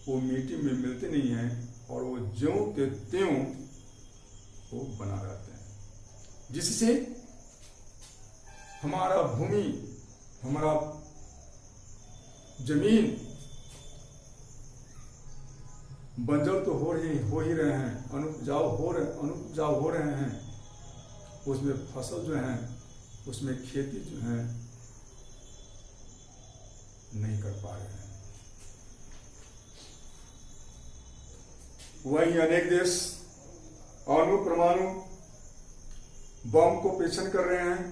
वो मिट्टी में मिलते नहीं हैं और वो ज्यों के त्यों वो बना रहते हैं, जिससे हमारा भूमि, हमारा जमीन बंजर तो हो ही रहे हैं, अनुपजाऊ हो रहे हैं। उसमें फसल जो है, उसमें खेती जो है नहीं कर पा रहे हैं। वहीं अनेक देश अणु परमाणु बम को परीक्षण कर रहे हैं,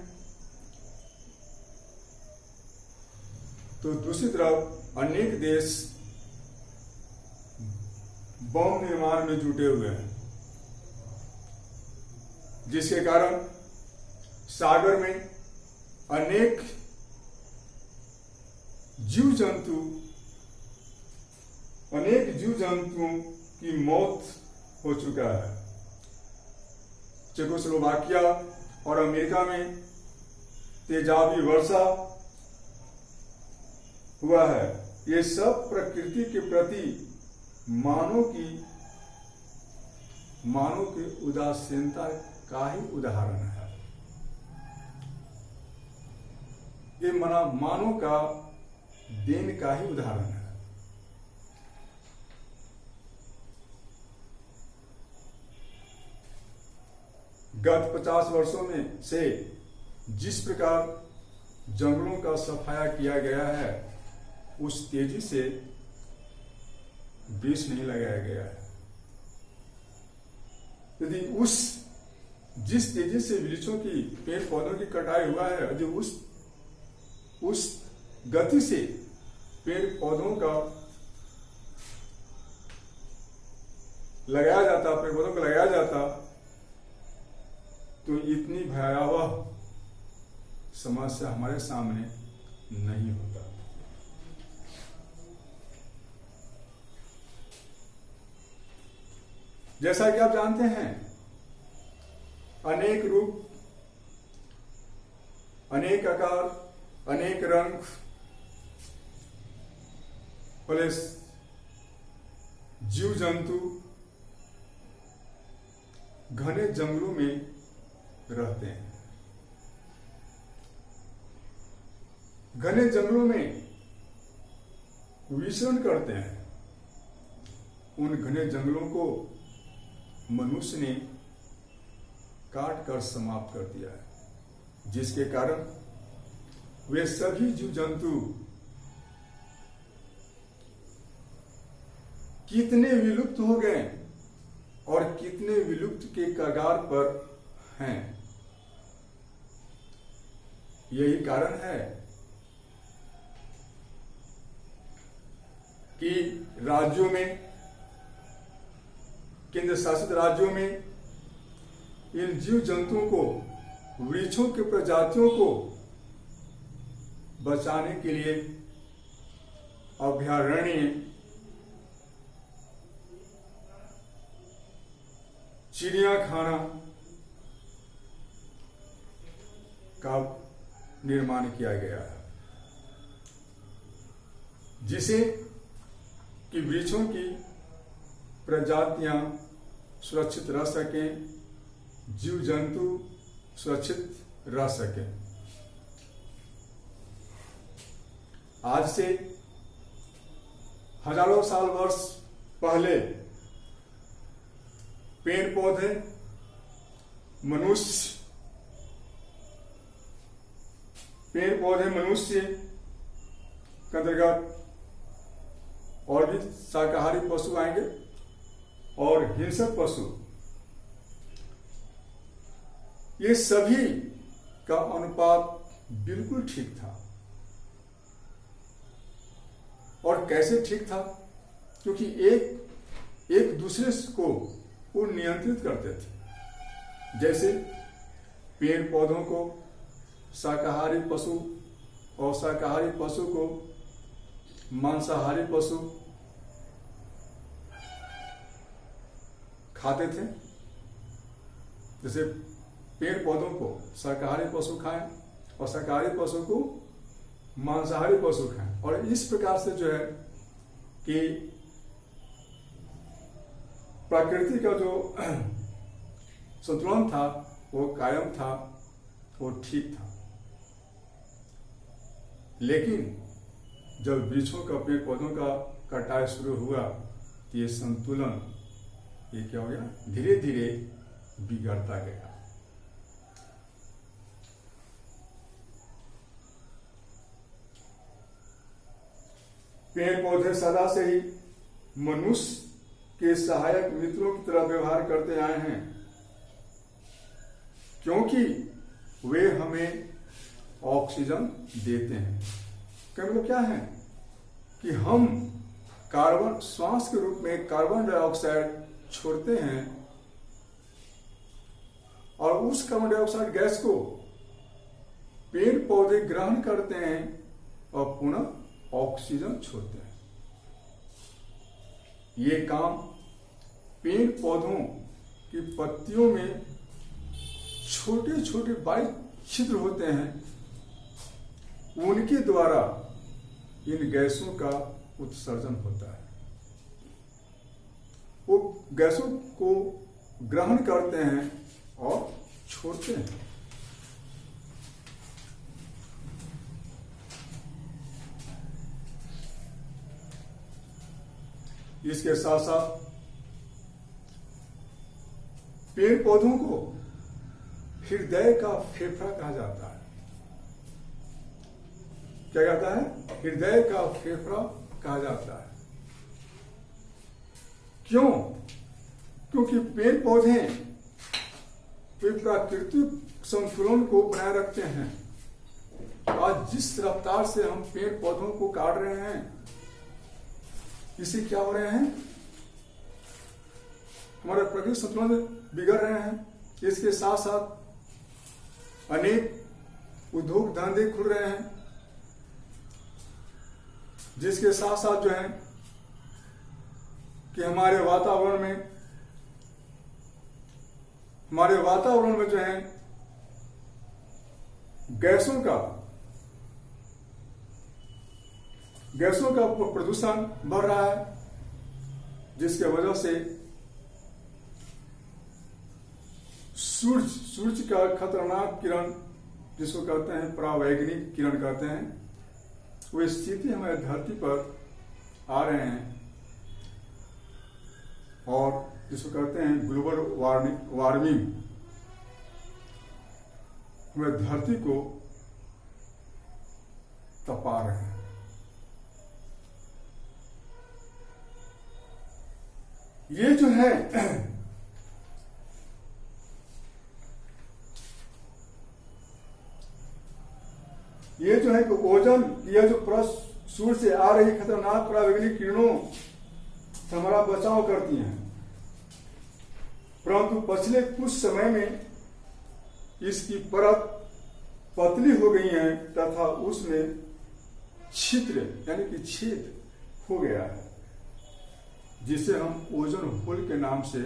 तो दूसरी तरफ अनेक देश बम निर्माण में जुटे हुए हैं, जिसके कारण सागर में अनेक जीव जंतुओं की मौत हो चुका है। चेकोस्लोवाकिया और अमेरिका में तेजाबी वर्षा हुआ है। ये सब प्रकृति के प्रति मानव की उदासीनता का ही उदाहरण है। ये मानव का देन का ही उदाहरण है। गत 50 वर्षों में से जिस प्रकार जंगलों का सफाया किया गया है, उस तेजी से वृक्ष नहीं लगाया गया है। यदि जिस तेजी से वृक्षों की, पेड़ पौधों की कटाई हुआ है, यदि उस गति से पेड़ पौधों को लगाया जाता तो इतनी भयावह समस्या हमारे सामने नहीं होता। जैसा कि आप जानते हैं, अनेक रूप, अनेक आकार, अनेक रंग वाले जीव जंतु घने जंगलों में रहते हैं। घने जंगलों में विचरण करते हैं। उन घने जंगलों को मनुष्य ने काट कर समाप्त कर दिया है, जिसके कारण वे सभी जीव जंतु कितने विलुप्त हो गए और कितने विलुप्त के कगार पर हैं। यही कारण है कि राज्यों में, केंद्र शासित राज्यों में इन जीव जंतुओं को, वृक्षों के प्रजातियों को बचाने के लिए अभयारण्य, चिड़ियाखाना का निर्माण किया गया है, जिसे कि वृक्षों की प्रजातियां सुरक्षित रह सकें, जीव जंतु सुरक्षित रह सकें। आज से हजारों साल वर्ष पहले पेड़ पौधे, मनुष्य के अंतर्गत और भी शाकाहारी पशु आएंगे और हिंसक पशु, ये सभी का अनुपात बिल्कुल ठीक था। और कैसे ठीक था? क्योंकि एक दूसरे को वो नियंत्रित करते थे। जैसे पेड़ पौधों को शाकाहारी पशु और शाकाहारी पशु को मांसाहारी पशु खाते थे, जैसे पेड़ पौधों को शाकाहारी पशु खाएं और शाकाहारी पशु को मांसाहारी पशु खाएं। और इस प्रकार से जो है कि प्रकृति का जो संतुलन था वो कायम था, वो ठीक था। लेकिन जब वृक्षों का, पेड़ पौधों का कटाई शुरू हुआ तो ये संतुलन ये क्या हो गया, धीरे धीरे बिगड़ता गया। पेड़ पौधे सदा से ही मनुष्य के सहायक मित्रों की तरह व्यवहार करते आए हैं, क्योंकि वे हमें ऑक्सीजन देते हैं। क्या मतलब क्या है कि हम कार्बन, श्वास के रूप में कार्बन डाइऑक्साइड छोड़ते हैं और उस कार्बन डाइऑक्साइड गैस को पेड़ पौधे ग्रहण करते हैं और पुनः ऑक्सीजन छोड़ते हैं। ये काम पेड़ पौधों की पत्तियों में छोटे छोटे बारीक छिद्र होते हैं, उनके द्वारा इन गैसों का उत्सर्जन होता है। वो गैसों को ग्रहण करते हैं और छोड़ते हैं। इसके साथ साथ पेड़ पौधों को हृदय का फेफड़ा कहा जाता है। क्या कहता है? हृदय का फेफड़ा कहा जाता है। क्यों? क्योंकि पेड़ पौधे प्राकृतिक संतुलन को बनाए रखते हैं। आज जिस रफ्तार से हम पेड़ पौधों को काट रहे हैं, इससे क्या हो रहे हैं? हमारे प्राकृतिक संतुलन बिगड़ रहे हैं। इसके साथ साथ अनेक उद्योग धंधे खुल रहे हैं, जिसके साथ साथ जो है कि हमारे वातावरण में जो है गैसों का प्रदूषण बढ़ रहा है, जिसके वजह से सूर्य का खतरनाक किरण, जिसको कहते हैं परावैंगनिक किरण कहते हैं, वो स्थिति हमारे धरती पर आ रहे हैं और जिसको कहते हैं ग्लोबल वार्मिंग, हमारे धरती को तपा रहे हैं। ये जो है कि ओजोन, यह जो सूर्य से आ रही खतरनाक परावैंगनिक किरणों से हमारा बचाव करती हैं, परंतु पिछले कुछ समय में इसकी परत पतली हो गई है तथा उसमें छिद्र यानी कि छेद हो गया है, जिसे हम ओजोन होल के नाम से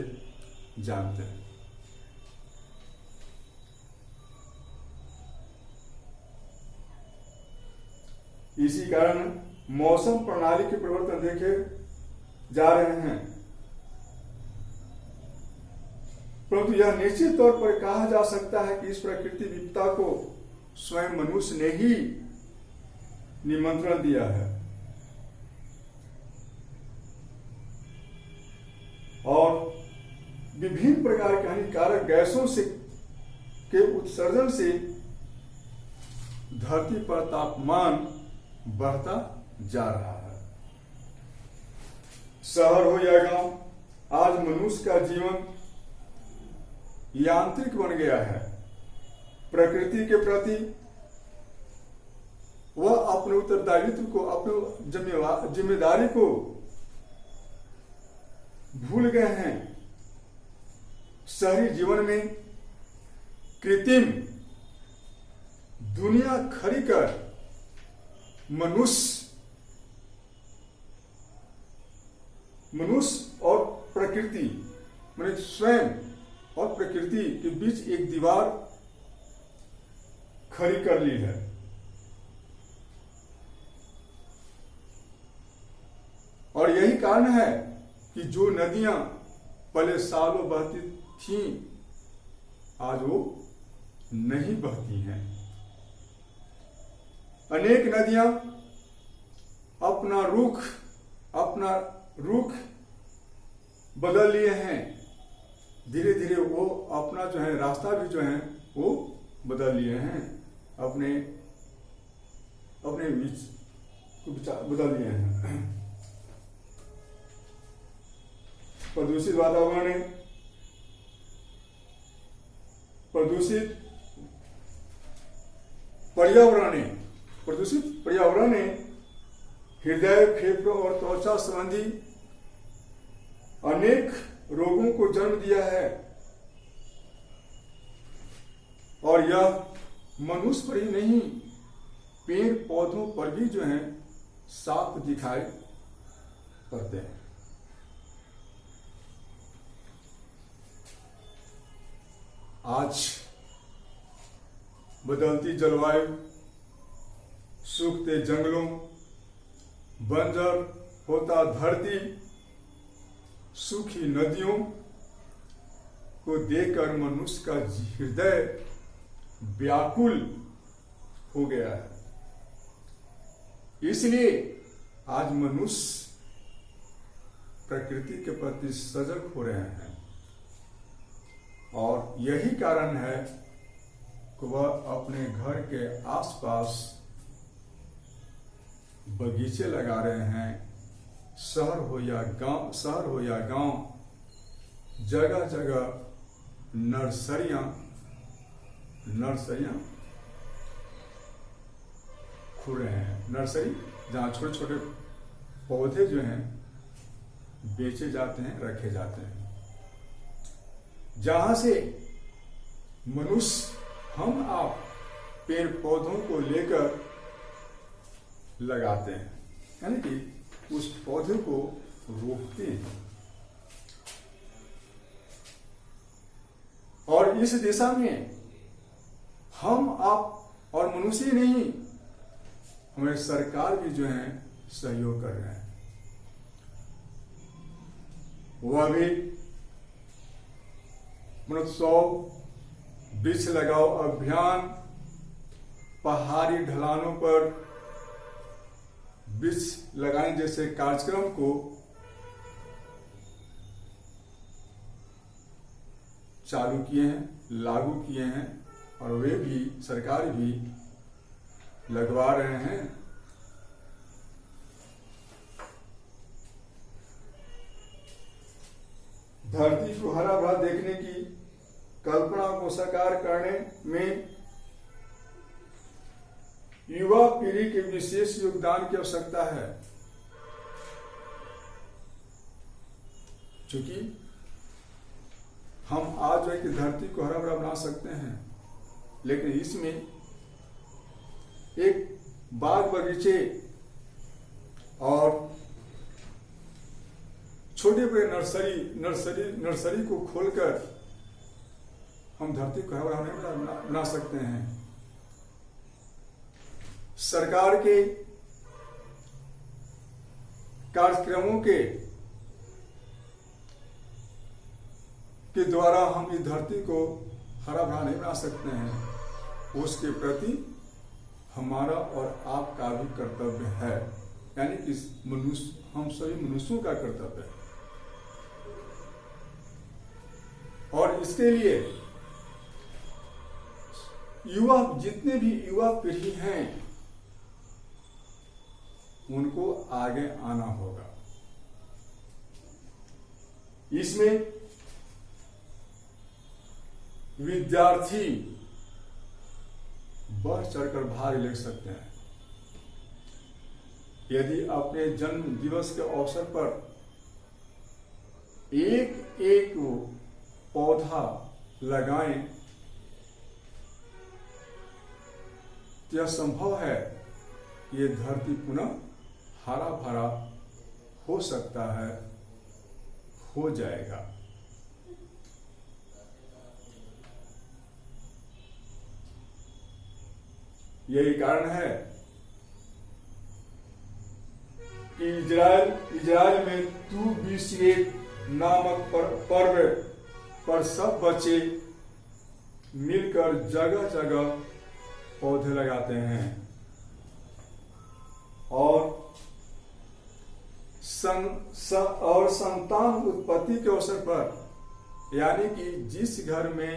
जानते हैं। इसी कारण मौसम प्रणाली के परिवर्तन देखे जा रहे हैं, परंतु यह निश्चित तौर पर कहा जा सकता है कि इस प्रकृति विपदा को स्वयं मनुष्य ने ही निमंत्रण दिया है और विभिन्न प्रकार के हानिकारक गैसों से के उत्सर्जन से धरती पर तापमान बढ़ता जा रहा है। शहर हो या गांव, आज मनुष्य का जीवन यांत्रिक बन गया है। प्रकृति के प्रति वह अपने उत्तरदायित्व को, अपनी जिम्मेदारी को भूल गए हैं। शहरी जीवन में कृत्रिम दुनिया खड़ी कर मनुष्य और प्रकृति, माने स्वयं और प्रकृति के बीच एक दीवार खड़ी कर ली है। और यही कारण है कि जो नदियां पहले सालों बहती थी, आज वो नहीं बहती हैं। अनेक नदियां अपना रुख बदल लिए हैं। धीरे धीरे वो अपना जो है रास्ता भी जो है वो बदल लिए हैं, अपने बीच को बदल लिए हैं। प्रदूषित वातावरण, प्रदूषित पर्यावरण ने हृदय, फेफड़ों और त्वचा संबंधी अनेक रोगों को जन्म दिया है, और यह मनुष्य पर ही नहीं, पेड़ पौधों पर भी जो है साफ दिखाई पड़ते हैं। आज बदलती जलवायु, सूखते जंगलों, बंजर होता धरती, सूखी नदियों को देखकर मनुष्य का हृदय व्याकुल हो गया है। इसलिए आज मनुष्य प्रकृति के प्रति सजग हो रहे हैं, और यही कारण है कि वह अपने घर के आसपास बगीचे लगा रहे हैं। शहर हो या गांव, जगह जगह नर्सरियां खुल रहे हैं। नर्सरी जहां छोटे छोटे पौधे जो हैं बेचे जाते हैं, रखे जाते हैं, जहां से मनुष्य, हम आप पेड़ पौधों को लेकर लगाते हैं, यानी कि उस पौधे को रोपते हैं। और इस दिशा में हम आप और मनुष्य नहीं, हमारी सरकार भी जो है सहयोग कर रहे हैं। वह भी महोत्सव, वृक्ष लगाओ अभियान, पहाड़ी ढलानों पर वृक्ष लगाने जैसे कार्यक्रम को चालू किए हैं, लागू किए हैं, और वे भी, सरकार भी लगवा रहे हैं। धरती को हरा भरा देखने की कल्पना को साकार करने में युवा पीढ़ी के विशेष योगदान की आवश्यकता है, क्योंकि हम आज जो है कि धरती को हरा भरा बना सकते हैं, लेकिन इसमें एक बाग बगीचे और छोटे बड़े नर्सरी को खोलकर हम धरती को हरा भरा नहीं बना सकते हैं। सरकार के कार्यक्रमों के द्वारा हम इस धरती को हरा भरा नहीं बना सकते हैं। उसके प्रति हमारा और आपका भी कर्तव्य है, यानी कि हम सभी मनुष्यों का कर्तव्य है। और इसके लिए जितने भी युवा पीढ़ी हैं, उनको आगे आना होगा। इसमें विद्यार्थी बढ़ चढ़कर भाग ले सकते हैं। यदि अपने जन्म दिवस के अवसर पर एक एक पौधा लगाएं, यह संभव है कि ये धरती पुनः हरा भरा हो सकता है, हो जाएगा। यही कारण है कि इजराइल में तू बीसिए नामक पर्व पर सब बच्चे मिलकर जगह जगह पौधे लगाते हैं और संतान उत्पत्ति के अवसर पर, यानी कि जिस घर में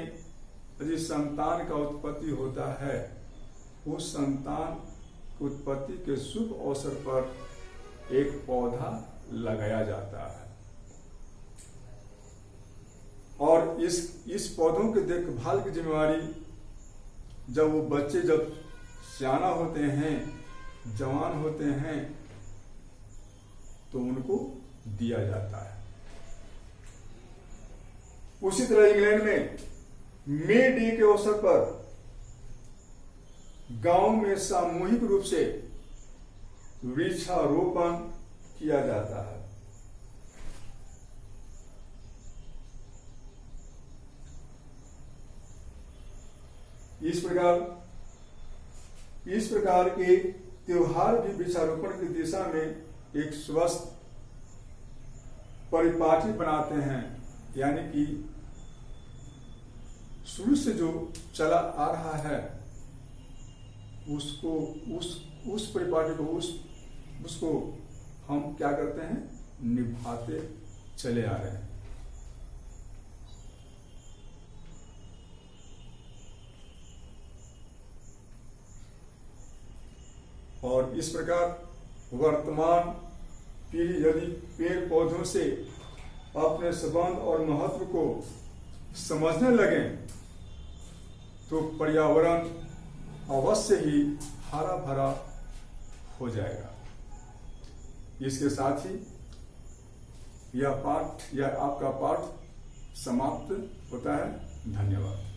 जिस संतान का उत्पत्ति होता है उस संतान उत्पत्ति के शुभ अवसर पर एक पौधा लगाया जाता है और इस पौधों की देखभाल की जिम्मेवारी जब वो बच्चे जब सियाना होते हैं, जवान होते हैं, तो उनको दिया जाता है। उसी तरह इंग्लैंड में मे डे के अवसर पर गांव में सामूहिक रूप से वृक्षारोपण किया जाता है। इस प्रकार के त्योहार भी वृक्षारोपण की दिशा में एक स्वस्थ परिपाटी बनाते हैं, यानी कि शुरू से जो चला आ रहा है उसको उस परिपाटी को उसको हम क्या करते हैं, निभाते चले आ रहे हैं। और इस प्रकार वर्तमान पीढ़ी यदि पेड़ पौधों से अपने संबंध और महत्व को समझने लगे तो पर्यावरण अवश्य ही हरा भरा हो जाएगा। इसके साथ ही यह आपका पाठ समाप्त होता है। धन्यवाद।